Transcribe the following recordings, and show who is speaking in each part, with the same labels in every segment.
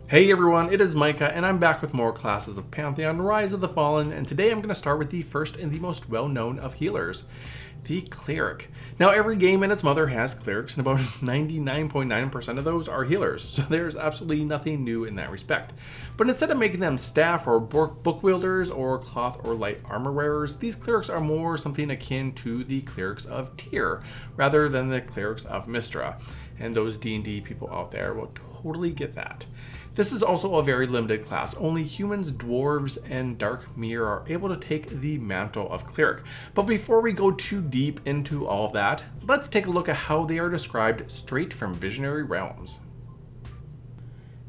Speaker 1: Hey everyone, it is Mica, and I'm back with more classes of Pantheon, Rise of the Fallen, and today I'm going to start with the first and the most well-known of healers, the Cleric. Now, every game and its mother has clerics, and about 99.9% of those are healers, so there's absolutely nothing new in that respect. But instead of making them staff or book wielders or cloth or light armor wearers, these clerics are more something akin to the clerics of Tyr, rather than the clerics of Mystra. And those D&D people out there will totally get that. This is also a very limited class. Only humans, dwarves, and dark mirror are able to take the mantle of cleric. But before we go too deep into all of that, let's take a look at how they are described straight from Visionary Realms.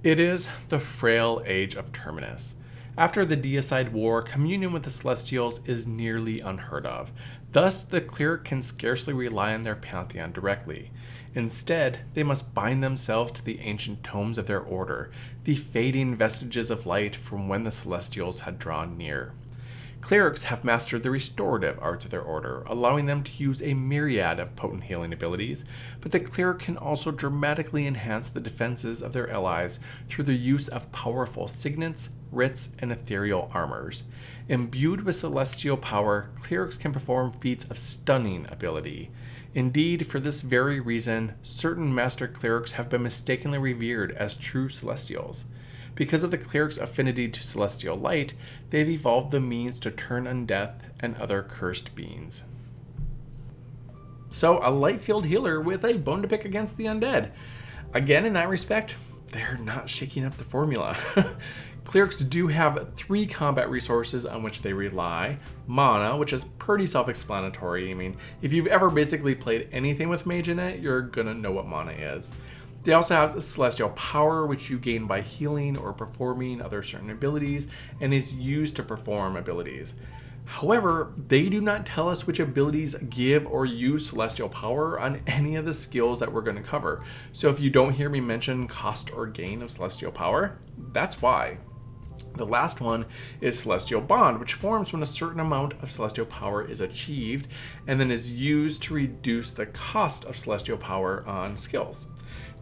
Speaker 1: It is the frail age of Terminus. After the Deicide War, communion with the Celestials is nearly unheard of. Thus, the cleric can scarcely rely on their Pantheon directly. Instead, they must bind themselves to the ancient tomes of their order, the fading vestiges of light from when the Celestials had drawn near. Clerics have mastered the restorative arts of their order, allowing them to use a myriad of potent healing abilities, but the cleric can also dramatically enhance the defenses of their allies through the use of powerful signets, writs, and ethereal armors. Imbued with celestial power, clerics can perform feats of stunning ability. Indeed, for this very reason, certain master clerics have been mistakenly revered as true celestials. Because of the cleric's affinity to celestial light, they've evolved the means to turn on death and other cursed beings. So, a light field healer with a bone to pick against the undead. Again, in that respect, they're not shaking up the formula. Clerics do have 3 combat resources on which they rely. Mana, which is pretty self-explanatory. I mean, if you've ever basically played anything with mage in it, you're gonna know what mana is. They also have celestial power, which you gain by healing or performing other certain abilities, and is used to perform abilities. However, they do not tell us which abilities give or use celestial power on any of the skills that we're going to cover. So if you don't hear me mention cost or gain of celestial power, that's why. The last one is Celestial Bond, which forms when a certain amount of celestial power is achieved and then is used to reduce the cost of celestial power on skills.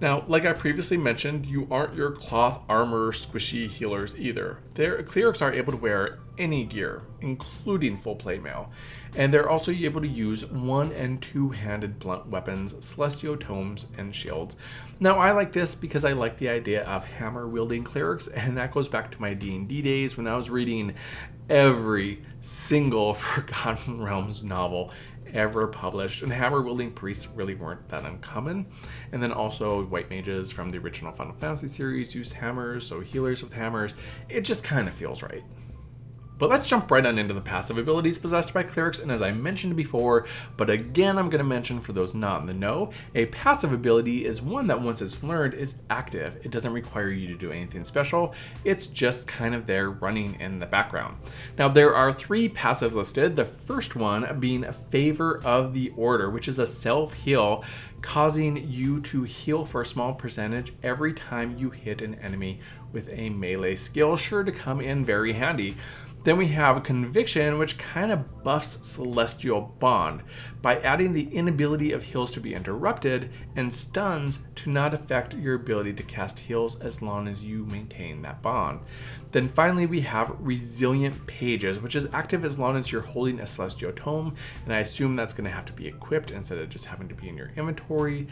Speaker 1: Now, like I previously mentioned, you aren't your cloth armor squishy healers either. Their clerics are able to wear any gear, including full plate mail, and they're also able to use 1- and 2-handed blunt weapons, celestial tomes, and shields. Now, I like this because I like the idea of hammer-wielding clerics, and that goes back to my D&D days when I was reading every single Forgotten Realms novel ever published, and hammer-wielding priests really weren't that uncommon. And then also white mages from the original Final Fantasy series used hammers, so healers with hammers, it just kind of feels right. But let's jump right on into the passive abilities possessed by clerics, and as I mentioned before, but again I'm going to mention for those not in the know, a passive ability is one that once it's learned is active. It doesn't require you to do anything special, it's just kind of there running in the background. Now there are 3 passives listed, the first one being Favor of the Order, which is a self-heal, causing you to heal for a small percentage every time you hit an enemy with a melee skill, sure to come in very handy. Then we have Conviction, which kind of buffs Celestial Bond by adding the inability of heals to be interrupted and stuns to not affect your ability to cast heals as long as you maintain that bond. Then finally we have Resilient Pages, which is active as long as you're holding a Celestial Tome, and I assume that's going to have to be equipped instead of just having to be in your inventory.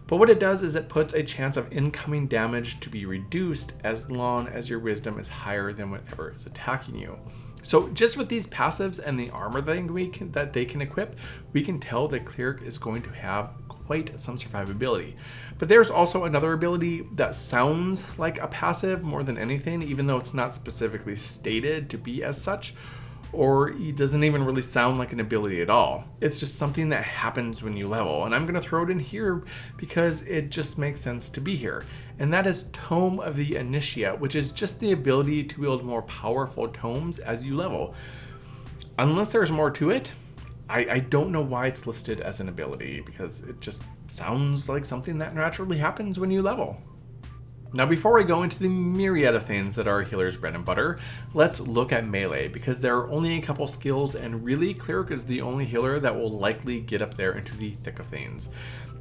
Speaker 1: But what it does is it puts a chance of incoming damage to be reduced as long as your wisdom is higher than whatever is attacking you. So just with these passives and the armor that they can equip, we can tell that Cleric is going to have quite some survivability. But there's also another ability that sounds like a passive more than anything, even though it's not specifically stated to be as such, or it doesn't even really sound like an ability at all. It's just something that happens when you level, and I'm going to throw it in here because it just makes sense to be here. And that is Tome of the Initia, which is just the ability to wield more powerful tomes as you level. Unless there's more to it, I don't know why it's listed as an ability, because it just sounds like something that naturally happens when you level. Now before we go into the myriad of things that are healer's bread and butter, let's look at melee, because there are only a couple skills and really Cleric is the only healer that will likely get up there into the thick of things.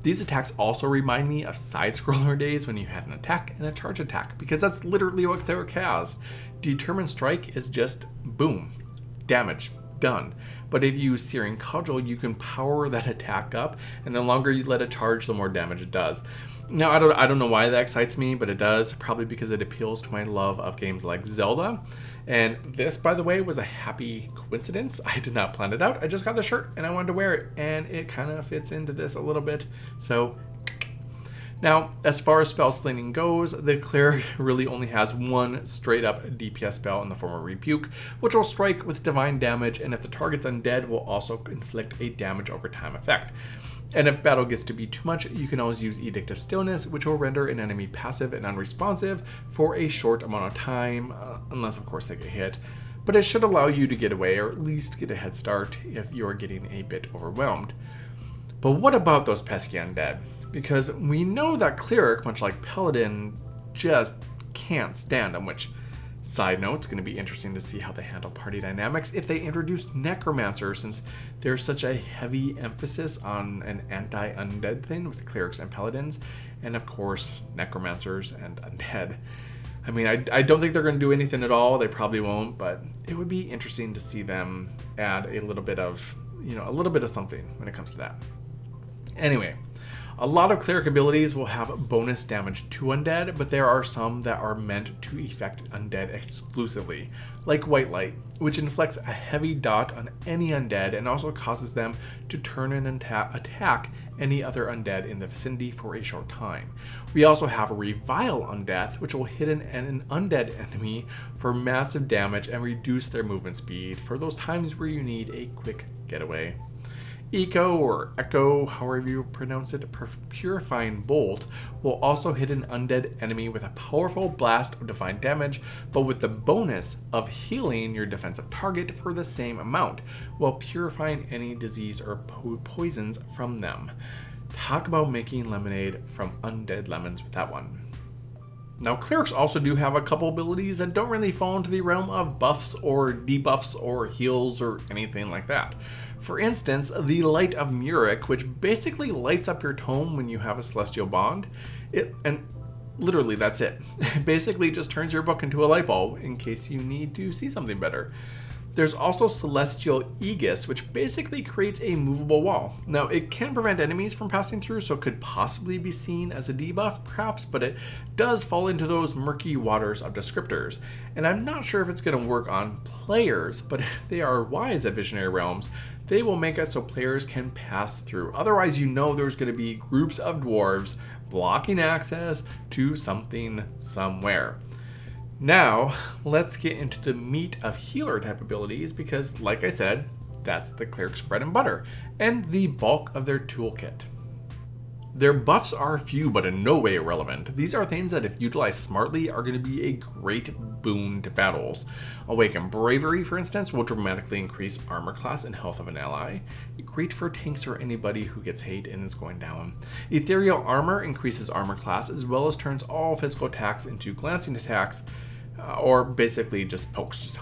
Speaker 1: These attacks also remind me of side-scroller days when you had an attack and a charge attack, because that's literally what Cleric has. Determined Strike is just boom, damage, done. But if you use Searing Cudgel, you can power that attack up, and the longer you let it charge, the more damage it does. Now, I don't know why that excites me, but it does, probably because it appeals to my love of games like Zelda. And this, by the way, was a happy coincidence. I did not plan it out. I just got the shirt and I wanted to wear it, and it kind of fits into this a little bit. So, now, as far as spell slinging goes, the Cleric really only has one straight up DPS spell in the form of Rebuke, which will strike with divine damage, and if the target's undead, will also inflict a damage over time effect. And if battle gets to be too much, you can always use Edict of Stillness, which will render an enemy passive and unresponsive for a short amount of time, unless of course they get hit. But it should allow you to get away, or at least get a head start if you're getting a bit overwhelmed. But what about those pesky undead? Because we know that Cleric, much like Paladin, just can't stand them, which, side note, it's going to be interesting to see how they handle party dynamics if they introduce Necromancer, since there's such a heavy emphasis on an anti-undead thing with Clerics and Paladins, and of course, Necromancers and Undead. I mean, I don't think they're going to do anything at all, they probably won't, but it would be interesting to see them add a little bit of, a little bit of something when it comes to that. Anyway, a lot of Cleric abilities will have bonus damage to undead, but there are some that are meant to affect undead exclusively, like White Light, which inflicts a heavy dot on any undead and also causes them to turn and attack any other undead in the vicinity for a short time. We also have Revile Undeath, which will hit an undead enemy for massive damage and reduce their movement speed for those times where you need a quick getaway. Echo, or Echo, however you pronounce it, Purifying Bolt, will also hit an undead enemy with a powerful blast of divine damage, but with the bonus of healing your defensive target for the same amount, while purifying any disease or poisons from them. Talk about making lemonade from undead lemons with that one. Now, Clerics also do have a couple abilities that don't really fall into the realm of buffs or debuffs or heals or anything like that. For instance, the Light of Muric, which basically lights up your tome when you have a Celestial Bond. And literally that's it. It basically just turns your book into a light bulb in case you need to see something better. There's also Celestial Aegis, which basically creates a movable wall. Now, it can prevent enemies from passing through, so it could possibly be seen as a debuff, perhaps, but it does fall into those murky waters of descriptors. And I'm not sure if it's going to work on players, but if they are wise at Visionary Realms, they will make it so players can pass through. Otherwise, there's going to be groups of dwarves blocking access to something somewhere. Now, let's get into the meat of healer type abilities, because like I said, that's the Cleric's bread and butter, and the bulk of their toolkit. Their buffs are few, but in no way irrelevant. These are things that, if utilized smartly, are going to be a great boon to battles. Awaken Bravery, for instance, will dramatically increase armor class and health of an ally. Great for tanks or anybody who gets hate and is going down. Ethereal Armor increases armor class, as well as turns all physical attacks into glancing attacks, or basically just pokes.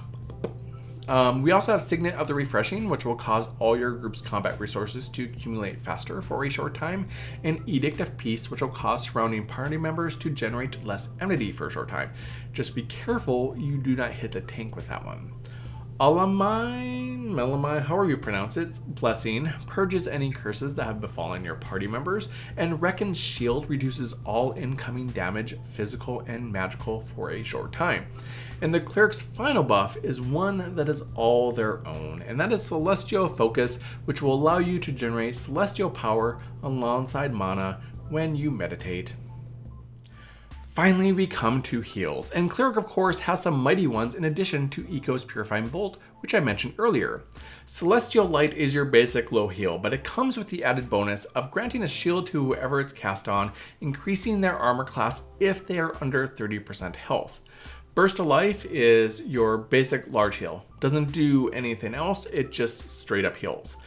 Speaker 1: We also have Signet of the Refreshing, which will cause all your group's combat resources to accumulate faster for a short time, and Edict of Peace, which will cause surrounding party members to generate less enmity for a short time. Just be careful you do not hit the tank with that one. Melamai, however you pronounce it, Blessing, purges any curses that have befallen your party members, and Reckon's Shield reduces all incoming damage, physical and magical, for a short time. And the Cleric's final buff is one that is all their own, and that is Celestial Focus, which will allow you to generate celestial power alongside mana when you meditate. Finally, we come to heals, and Cleric, of course, has some mighty ones in addition to Echo's Purifying Bolt, which I mentioned earlier. Celestial Light is your basic low heal, but it comes with the added bonus of granting a shield to whoever it's cast on, increasing their armor class if they are under 30% health. Burst of Life is your basic large heal. Doesn't do anything else, it just straight up heals.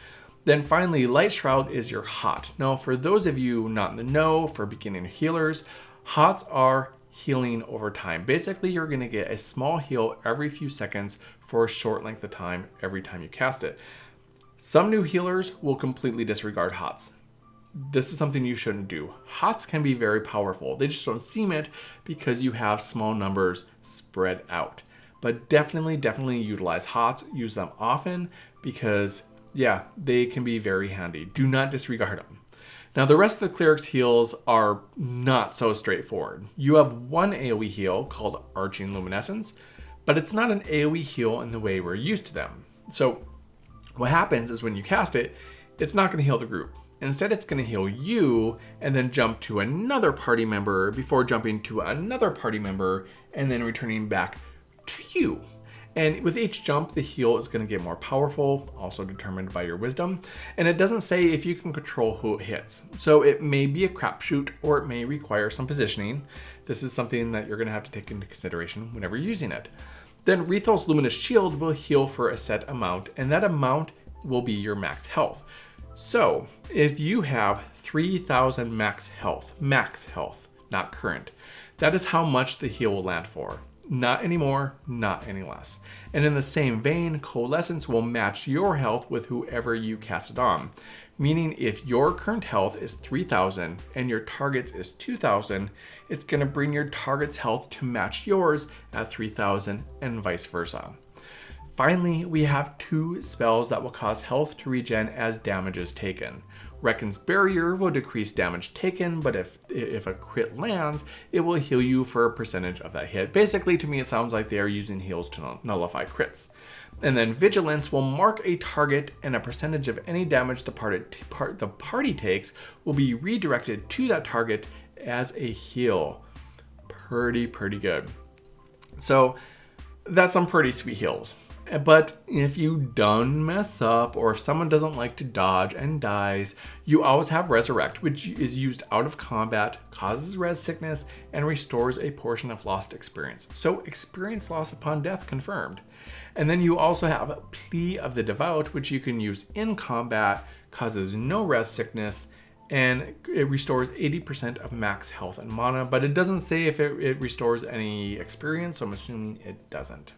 Speaker 1: Then finally, Light Shroud is your hot. Now, for those of you not in the know, for beginning healers, hots are healing over time. Basically, you're going to get a small heal every few seconds for a short length of time every time you cast it. Some new healers will completely disregard hots. this is something you shouldn't do. HOTS can be very powerful. They just don't seem it because you have small numbers spread out. But definitely utilize HOTS. Use them often because, yeah, they can be very handy. Do not disregard them. Now, the rest of the Cleric's heals are not so straightforward. You have one AoE heal called Arching Luminescence, but it's not an AoE heal in the way we're used to them. So what happens is when you cast it, it's not going to heal the group. Instead, it's going to heal you and then jump to another party member before jumping to another party member and then returning back to you. And with each jump, the heal is going to get more powerful, also determined by your wisdom. And it doesn't say if you can control who it hits. So it may be a crapshoot or it may require some positioning. This is something that you're going to have to take into consideration whenever using it. Then Rethal's Luminous Shield will heal for a set amount, and that amount will be your max health. So if you have 3,000 max health, not current, that is how much the heal will land for. Not any more, not any less. And in the same vein, Coalescence will match your health with whoever you cast it on. Meaning if your current health is 3,000 and your target's is 2,000, it's going to bring your target's health to match yours at 3,000 and vice versa. Finally, we have two spells that will cause health to regen as damage is taken. Reckon's Barrier will decrease damage taken, but if a crit lands, it will heal you for a percentage of that hit. Basically, to me, it sounds like they are using heals to nullify crits. And then Vigilance will mark a target, and a percentage of any damage the party takes will be redirected to that target as a heal. Pretty good. So that's some pretty sweet heals. But if you done mess up, or if someone doesn't like to dodge and dies, you always have Resurrect, which is used out of combat, causes res sickness, and restores a portion of lost experience. So experience loss upon death confirmed. And then you also have Plea of the Devout, which you can use in combat, causes no res sickness, and it restores 80% of max health and mana, but it doesn't say if it restores any experience, so I'm assuming it doesn't.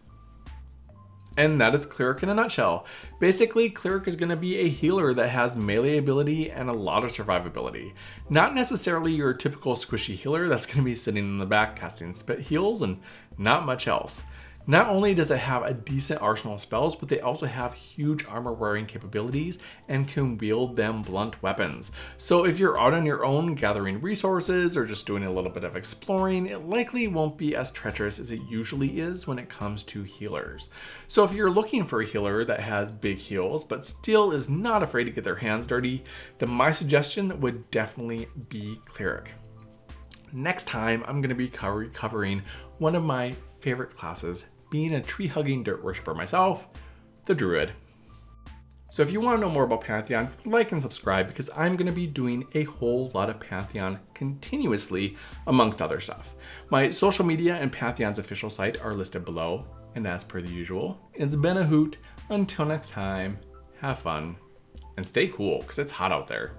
Speaker 1: And that is Cleric in a nutshell. Basically, Cleric is going to be a healer that has melee ability and a lot of survivability. Not necessarily your typical squishy healer that's going to be sitting in the back casting heals and not much else. Not only does it have a decent arsenal of spells, but they also have huge armor wearing capabilities and can wield them blunt weapons. So if you're out on your own gathering resources or just doing a little bit of exploring, it likely won't be as treacherous as it usually is when it comes to healers. So if you're looking for a healer that has big heals but still is not afraid to get their hands dirty, then my suggestion would definitely be Cleric. Next time, I'm going to be covering one of my favorite classes, being a tree-hugging dirt worshiper myself, the Druid. So if you want to know more about Pantheon, like and subscribe because I'm going to be doing a whole lot of Pantheon continuously amongst other stuff. My social media and Pantheon's official site are listed below, and as per the usual, it's been a hoot. Until next time, have fun and stay cool because it's hot out there.